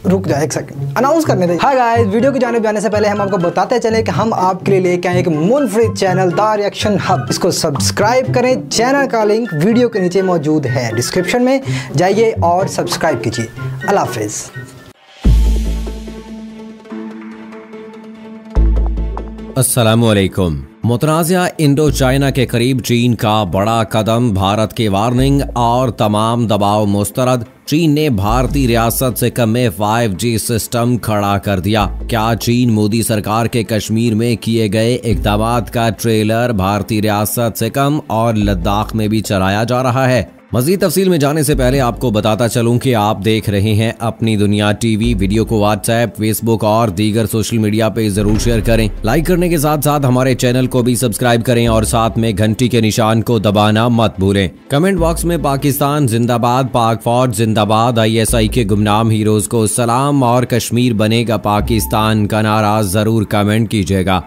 रुक जाए एक सेकंड, अनाउंस करने दे। हाय गाइस, वीडियो की जाने जाने से पहले हम आपको बताते चले कि हम आपके लिए लेके आए एक moon free channel the reaction hub. इसको सब्सक्राइब करें। चैनल का लिंक वीडियो के नीचे मौजूद है, डिस्क्रिप्शन में जाइए और सब्सक्राइब कीजिए। अल्लाह हाफिज़। अस्सलामुअलैकुम। मुतनाज़िया इंडो चाइना के करीब चीन का बड़ा कदम, भारत की वार्निंग और तमाम दबाव मुस्तरद। चीन ने भारतीय रियासत सिक्किम में 5G सिस्टम खड़ा कर दिया। क्या चीन मोदी सरकार के कश्मीर में किए गए इक़दामात का ट्रेलर भारतीय रियासत सिक्किम और लद्दाख में भी चलाया जा रहा है? मजीद तफसील में जाने से पहले आपको बताता चलूं कि आप देख रहे हैं अपनी दुनिया टीवी। वीडियो को व्हाट्सएप, फेसबुक और दीगर सोशल मीडिया पे जरूर शेयर करें। लाइक करने के साथ साथ हमारे चैनल को भी सब्सक्राइब करें और साथ में घंटी के निशान को दबाना मत भूलें। कमेंट बॉक्स में पाकिस्तान जिंदाबाद, पाक फौज जिंदाबाद, ISI के गुमनाम हीरोज को सलाम और कश्मीर बनेगा पाकिस्तान का नारा जरूर कमेंट कीजिएगा।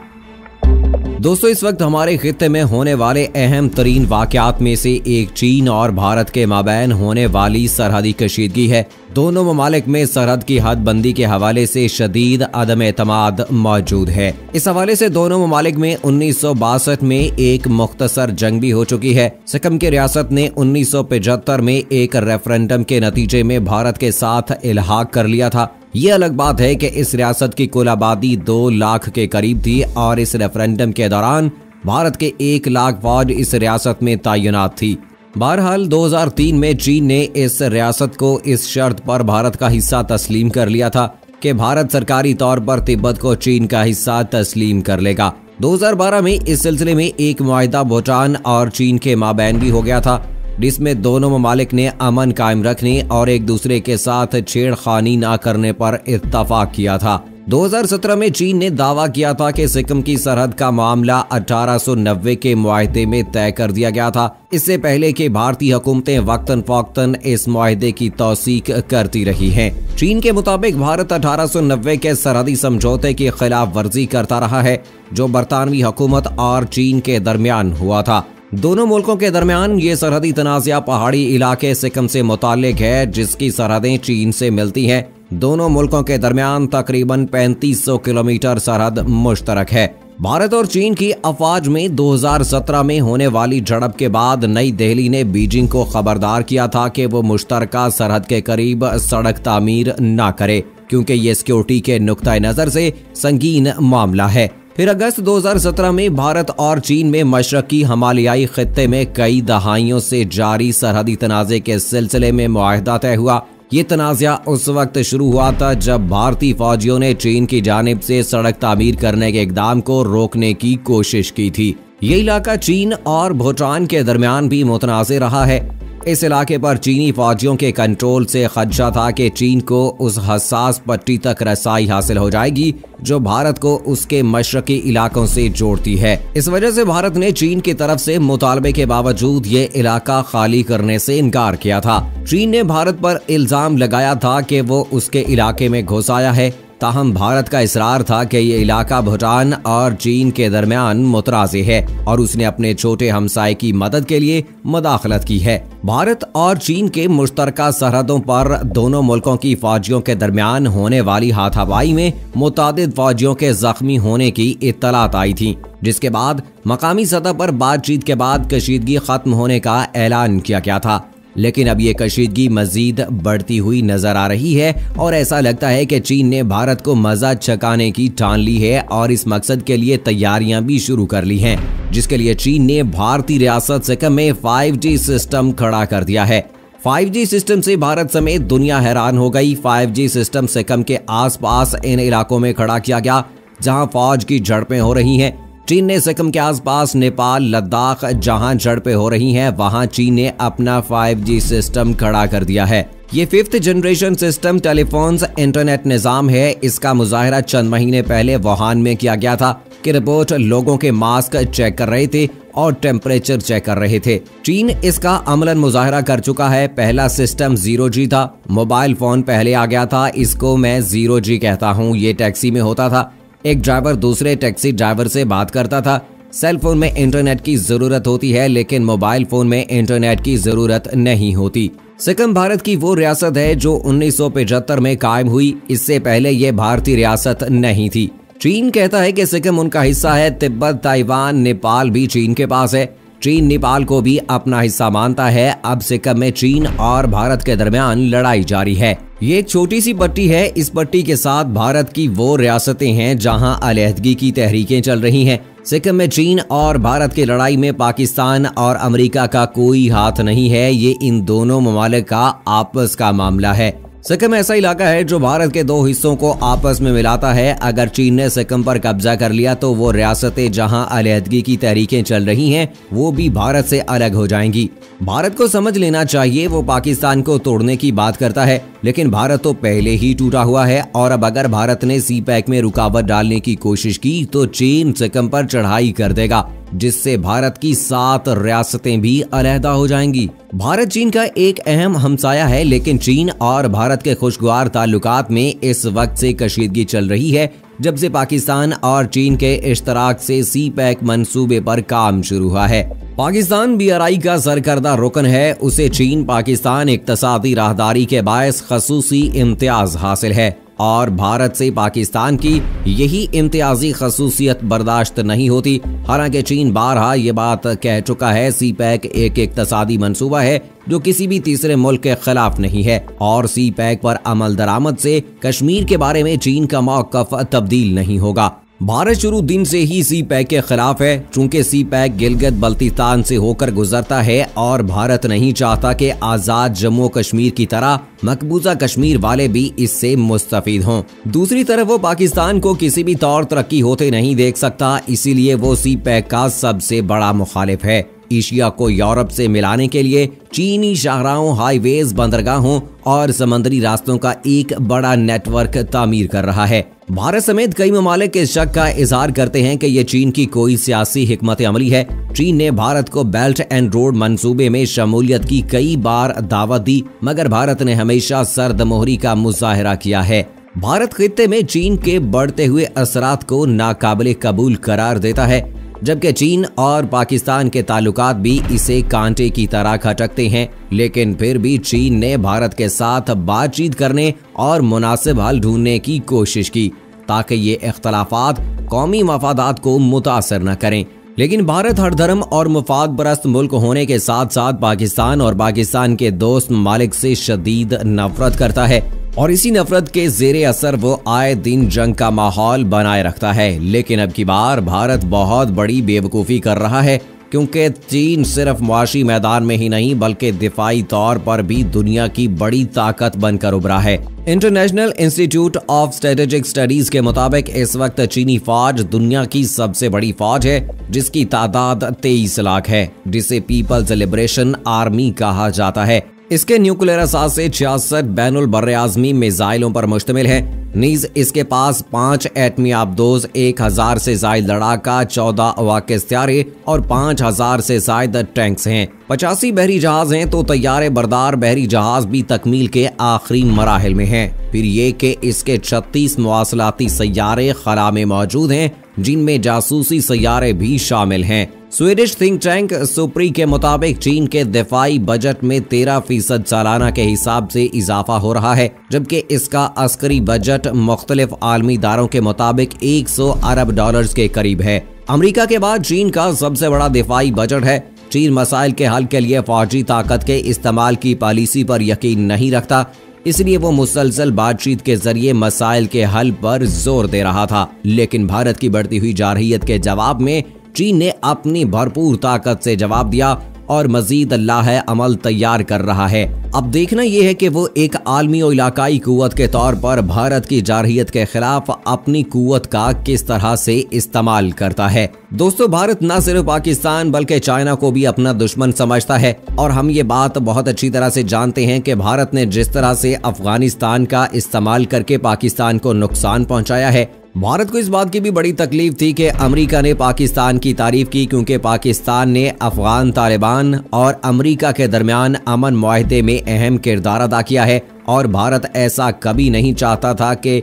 दोस्तों, इस वक्त हमारे खित्ते में होने वाले अहम तरीन वाकयात में से एक चीन और भारत के माबैन होने वाली सरहदी कशीदगी है। दोनों ममालिक में सरहद की हदबंदी के हवाले से शदीद अदम एतमाद मौजूद है। इस हवाले से दोनों ममालिक में 1962 में एक मुख्तसर जंग भी हो चुकी है। सिक्किम की रियासत ने 1975 में एक रेफरेंडम के नतीजे में भारत के साथ इल्हाक कर लिया था। ये अलग बात है कि इस रियासत की कुल आबादी 2 लाख के करीब थी और इस रेफरेंडम के दौरान भारत के 1 लाख फौज इस रियासत में तैनात थी। बहरहाल 2003 में चीन ने इस रियासत को इस शर्त पर भारत का हिस्सा तस्लीम कर लिया था कि भारत सरकारी तौर पर तिब्बत को चीन का हिस्सा तस्लीम कर लेगा। 2012 में इस सिलसिले में एक मुआहिदा भूटान और चीन के माबैन भी हो गया था, जिसमें दोनों ममालिक ने अमन कायम रखने और एक दूसरे के साथ छेड़खानी न करने पर इत्तफाक किया था। 2017 में चीन ने दावा किया था कि सिक्किम की सरहद का मामला 1890 के मुआहिदे में तय कर दिया गया था। इससे पहले कि भारतीय हुकूमतें वक्तन फौक्तन इस मुआहिदे की तौसीक करती रही हैं। चीन के मुताबिक भारत 1890 के सरहदी समझौते की खिलाफ वर्जी करता रहा है, जो बरतानवी हुकूमत और चीन के दरमियान हुआ था। दोनों मुल्कों के दरमियान ये सरहदी तनाज़ा पहाड़ी इलाके सिक्किम से मुताल्लिक है, जिसकी सरहदें चीन से मिलती हैं। दोनों मुल्कों के दरमियान तकरीबन 3500 किलोमीटर सरहद मुश्तरक है। भारत और चीन की अफवाज में 2017 में होने वाली झड़प के बाद नई दिल्ली ने बीजिंग को खबरदार किया था कि वो मुश्तरका सरहद के करीब सड़क तामीर न करे, क्योंकि ये सिक्योरिटी के नुक्ता नजर से संगीन मामला है। फिर अगस्त 2017 में भारत और चीन में मशरकी हिमालयाई खित्ते में कई दहाइयों से जारी सरहदी तनाज़े के सिलसिले में मुआहिदा तय हुआ। ये तनाज़ा उस वक्त शुरू हुआ था जब भारतीय फौजियों ने चीन की जानिब से सड़क तामीर करने के इक़दाम को रोकने की कोशिश की थी। ये इलाका चीन और भूटान के दरमियान भी मुतनाज़े रहा है। इस इलाके पर चीनी फौजियों के कंट्रोल से खदशा था कि चीन को उस हसास पट्टी तक रसाई हासिल हो जाएगी जो भारत को उसके मशरकी इलाकों से जोड़ती है। इस वजह से भारत ने चीन की तरफ से मुतालबे के बावजूद ये इलाका खाली करने से इनकार किया था। चीन ने भारत पर इल्जाम लगाया था कि वो उसके इलाके में घुस आया है, ताहम भारत का इसरार था कि ये इलाका भूटान और चीन के दरमियान मुतराज़े है और उसने अपने छोटे हमसाये की मदद के लिए मदाखलत की है। भारत और चीन के मुश्तरका सरहदों पर दोनों मुल्कों की फौजियों के दरमियान होने वाली हाथापाई में मुतादिद फौजियों के जख्मी होने की इत्तलात आई थी, जिसके बाद मकामी सतह पर बातचीत के बाद कशीदगी खत्म होने का ऐलान किया गया था। लेकिन अब ये कशीदगी मजीद बढ़ती हुई नजर आ रही है और ऐसा लगता है कि चीन ने भारत को मजा चकाने की ठान ली है और इस मकसद के लिए तैयारियां भी शुरू कर ली हैं, जिसके लिए चीन ने भारतीय रियासत सिक्किम में 5G सिस्टम खड़ा कर दिया है। 5G सिस्टम से भारत समेत दुनिया हैरान हो गई। 5G सिस्टम सिक्किम के आसपास इन इलाकों में खड़ा किया गया जहां फौज की झड़पें हो रही हैं। चीन ने सिक्किम के आसपास नेपाल, लद्दाख जहां झड़पें हो रही हैं, वहां चीन ने अपना 5G सिस्टम खड़ा कर दिया है। ये 5th generation system telephones internet निज़ाम है। इसका मुजाहरा चंद महीने पहले वुहान में किया गया था कि रिपोर्ट लोगों के मास्क चेक कर रहे थे और टेम्परेचर चेक कर रहे थे। चीन इसका अमलन मुजाहरा कर चुका है। पहला सिस्टम 0G था। मोबाइल फोन पहले आ गया था, इसको मैं 0G कहता हूँ। ये टैक्सी में होता था। एक ड्राइवर दूसरे टैक्सी ड्राइवर से बात करता था। सेल फोन में इंटरनेट की जरूरत होती है, लेकिन मोबाइल फोन में इंटरनेट की जरूरत नहीं होती। सिक्किम भारत की वो रियासत है जो 1975 में कायम हुई। इससे पहले ये भारतीय रियासत नहीं थी। चीन कहता है कि सिक्किम उनका हिस्सा है। तिब्बत, ताइवान, नेपाल भी चीन के पास है। चीन नेपाल को भी अपना हिस्सा मानता है। अब सिक्किम में चीन और भारत के दरमियान लड़ाई जारी है। ये एक छोटी सी पट्टी है। इस पट्टी के साथ भारत की वो रियासतें हैं जहां अलहदगी की तहरीकें चल रही हैं। सिक्किम में चीन और भारत की लड़ाई में पाकिस्तान और अमेरिका का कोई हाथ नहीं है। ये इन दोनों ममालिक का आपस का मामला है। सिक्किम ऐसा इलाका है जो भारत के दो हिस्सों को आपस में मिलाता है। अगर चीन ने सिक्किम पर कब्जा कर लिया तो वो रियासतें जहां अलहदगी की तहरीकें चल रही हैं वो भी भारत से अलग हो जाएंगी। भारत को समझ लेना चाहिए वो पाकिस्तान को तोड़ने की बात करता है, लेकिन भारत तो पहले ही टूटा हुआ है। और अब अगर भारत ने सीपैक में रुकावट डालने की कोशिश की तो चीन सिक्किम पर चढ़ाई कर देगा, जिससे भारत की 7 रियासतें भी अलहदा हो जाएंगी। भारत चीन का एक अहम हमसाया है, लेकिन चीन और भारत के खुशगवार ताल्लुकात में इस वक्त से कशीदगी चल रही है जब से पाकिस्तान और चीन के इश्तराक से सीपैक मंसूबे पर काम शुरू हुआ है। पाकिस्तान BRI का सरकर्दा रुकन है। उसे चीन पाकिस्तान इक्तसादी राहदारी के बायस खसूसी इम्तियाज हासिल है और भारत से पाकिस्तान की यही इम्तियाजी खसूसियत बर्दाश्त नहीं होती। हालांकि चीन बारहा ये बात कह चुका है सीपैक एक इक्तसादी मंसूबा है जो किसी भी तीसरे मुल्क के खिलाफ नहीं है और सीपैक पर अमल दरामद से कश्मीर के बारे में चीन का मौक़िफ़ तब्दील नहीं होगा। भारत शुरू दिन से ही सीपैक के खिलाफ है। चूंकि सीपैक गिलगित बल्तिस्तान से होकर गुजरता है और भारत नहीं चाहता कि आज़ाद जम्मू कश्मीर की तरह मकबूजा कश्मीर वाले भी इससे मुस्तफीद हों। दूसरी तरफ वो पाकिस्तान को किसी भी तौर तरक्की होते नहीं देख सकता, इसीलिए वो सीपैक का सबसे बड़ा मुखालिफ है। एशिया को यूरोप से मिलाने के लिए चीनी शाहराहों, हाईवेज, बंदरगाहों और समंदरी रास्तों का एक बड़ा नेटवर्क तामीर कर रहा है। भारत समेत कई ममालिक इस शक का इजहार करते हैं कि ये चीन की कोई सियासी हिकमत अमली है। चीन ने भारत को बेल्ट एंड रोड मंसूबे में शमूलियत की कई बार दावत दी, मगर भारत ने हमेशा सर्दमोहरी का मुजाहरा किया है। भारत खित्ते में चीन के बढ़ते हुए असरात को नाकाबिले कबूल करार देता है, जबकि चीन और पाकिस्तान के ताल्लुकात भी इसे कांटे की तरह खटकते हैं। लेकिन फिर भी चीन ने भारत के साथ बातचीत करने और मुनासिब हल ढूंढने की कोशिश की ताकि ये इख्तलाफात कौमी मफादात को मुतासर न करें। लेकिन भारत हर धर्म और मुफाद परस्त मुल्क होने के साथ साथ पाकिस्तान और पाकिस्तान के दोस्त ममालिक से शदीद नफरत करता है और इसी नफरत के जेरे असर वो आए दिन जंग का माहौल बनाए रखता है। लेकिन अब की बार भारत बहुत बड़ी बेवकूफ़ी कर रहा है, क्योंकि चीन सिर्फ मुआशी मैदान में ही नहीं बल्कि दिफाई तौर पर भी दुनिया की बड़ी ताकत बनकर उभरा है। International institute of strategic studies के मुताबिक इस वक्त चीनी फौज दुनिया की सबसे बड़ी फौज है, जिसकी तादाद 23 लाख है, जिसे पीपल्स लिबरेशन आर्मी कहा जाता है। इसके न्यूक्लियर असासे 66 बैनुल बर्रे आज़मी मिसाइलों पर मुश्तमिल है। नीज इसके पास 5 एटमी आबदोज, 1000 से जायद लड़ाका, 14 अवाकिस त्यारे और 5000 से जायद टैंक्स हैं। 85 बहरी जहाज हैं तो तैयारे बरदार बहरी जहाज भी तकमील के आखिरी मराहिल में हैं। फिर ये कि इसके 36 मवासलाती सैयारे खला में मौजूद हैं, जिनमें जासूसी सैयारे भी शामिल हैं। स्वीडिश थिंक टैंक सुप्री के मुताबिक चीन के दिफाई बजट में 13% सालाना के हिसाब से इजाफा हो रहा है, जबकि इसका अस्करी बजट मुख्तलिफ आलमी इदारों के मुताबिक 100 अरब डॉलर्स के करीब है। अमेरिका के बाद चीन का सबसे बड़ा दिफाई बजट है। चीन मसाइल के हल के लिए फौजी ताकत के इस्तेमाल की पॉलिसी पर यकीन नहीं रखता, इसलिए वो मुसलसल बातचीत के जरिए मसाइल के हल पर जोर दे रहा था। लेकिन भारत की बढ़ती हुई जारहियत के जवाब में चीन ने अपनी भरपूर ताकत से जवाब दिया और मजीद अल्लाह अमल तैयार कर रहा है। अब देखना यह है कि वो एक आलमी और इलाकाई कुव्वत के तौर पर भारत की जारहियत के खिलाफ अपनी कुव्वत का किस तरह से इस्तेमाल करता है। दोस्तों, भारत न सिर्फ पाकिस्तान बल्कि चाइना को भी अपना दुश्मन समझता है और हम ये बात बहुत अच्छी तरह से जानते हैं कि भारत ने जिस तरह से अफगानिस्तान का इस्तेमाल करके पाकिस्तान को नुकसान पहुंचाया है, भारत को इस बात की भी बड़ी तकलीफ थी कि अमेरिका ने पाकिस्तान की तारीफ की, क्योंकि पाकिस्तान ने अफगान तालिबान और अमेरिका के दरमियान अमन मुआहदे में अहम किरदार अदा किया है और भारत ऐसा कभी नहीं चाहता था कि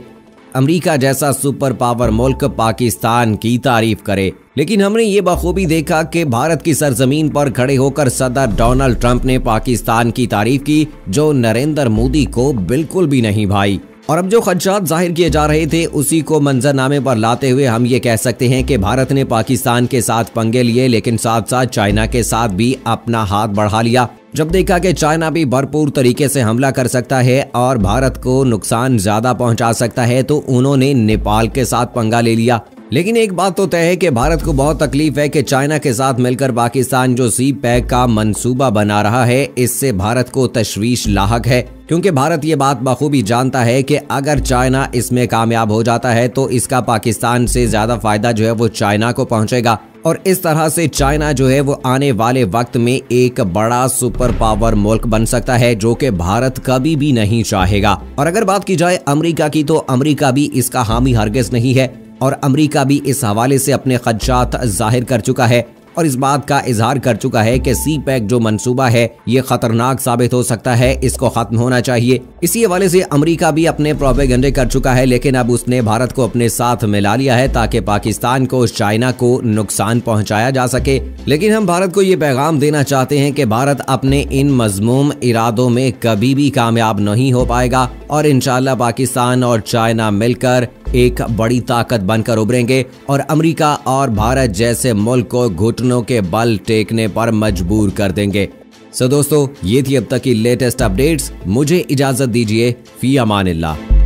अमेरिका जैसा सुपर पावर मुल्क पाकिस्तान की तारीफ करे। लेकिन हमने ये बखूबी देखा कि भारत की सरजमीन पर खड़े होकर सदर डोनाल्ड ट्रंप ने पाकिस्तान की तारीफ की, जो नरेंद्र मोदी को बिल्कुल भी नहीं भाई। और अब जो खदशात जाहिर किए जा रहे थे उसी को मंजरनामे पर लाते हुए हम ये कह सकते हैं कि भारत ने पाकिस्तान के साथ पंगे लिए, लेकिन साथ साथ चाइना के साथ भी अपना हाथ बढ़ा लिया। जब देखा कि चाइना भी भरपूर तरीके से हमला कर सकता है और भारत को नुकसान ज्यादा पहुंचा सकता है, तो उन्होंने नेपाल के साथ पंगा ले लिया। लेकिन एक बात तो तय है कि भारत को बहुत तकलीफ है कि चाइना के साथ मिलकर पाकिस्तान जो सी पैक का मंसूबा बना रहा है, इससे भारत को तशवीश लाहक है, क्योंकि भारत ये बात बखूबी जानता है कि अगर चाइना इसमें कामयाब हो जाता है तो इसका पाकिस्तान से ज्यादा फायदा जो है वो चाइना को पहुंचेगा और इस तरह से चाइना जो है वो आने वाले वक्त में एक बड़ा सुपर पावर मुल्क बन सकता है, जो कि भारत कभी भी नहीं चाहेगा। और अगर बात की जाए अमेरिका की, तो अमेरिका भी इसका हामी हरगिज नहीं है और अमेरिका भी इस हवाले से अपने खदशात जाहिर कर चुका है और इस बात का इजहार कर चुका है कि सी पैक जो मंसूबा है ये खतरनाक साबित हो सकता है, इसको खत्म होना चाहिए। इसी हवाले से अमेरिका भी अपने प्रोपेगेंडे कर चुका है, लेकिन अब उसने भारत को अपने साथ मिला लिया है ताकि पाकिस्तान को चाइना को नुकसान पहुंचाया जा सके। लेकिन हम भारत को ये पैगाम देना चाहते हैं कि भारत अपने इन मजमूम इरादों में कभी भी कामयाब नहीं हो पाएगा और इंशाल्लाह पाकिस्तान और चाइना मिलकर एक बड़ी ताकत बनकर उभरेंगे और अमेरिका और भारत जैसे मुल्क को घुटनों के बल टेकने पर मजबूर कर देंगे। सो दोस्तों, ये थी अब तक की लेटेस्ट अपडेट्स। मुझे इजाजत दीजिए। फी अमानिल्लाह।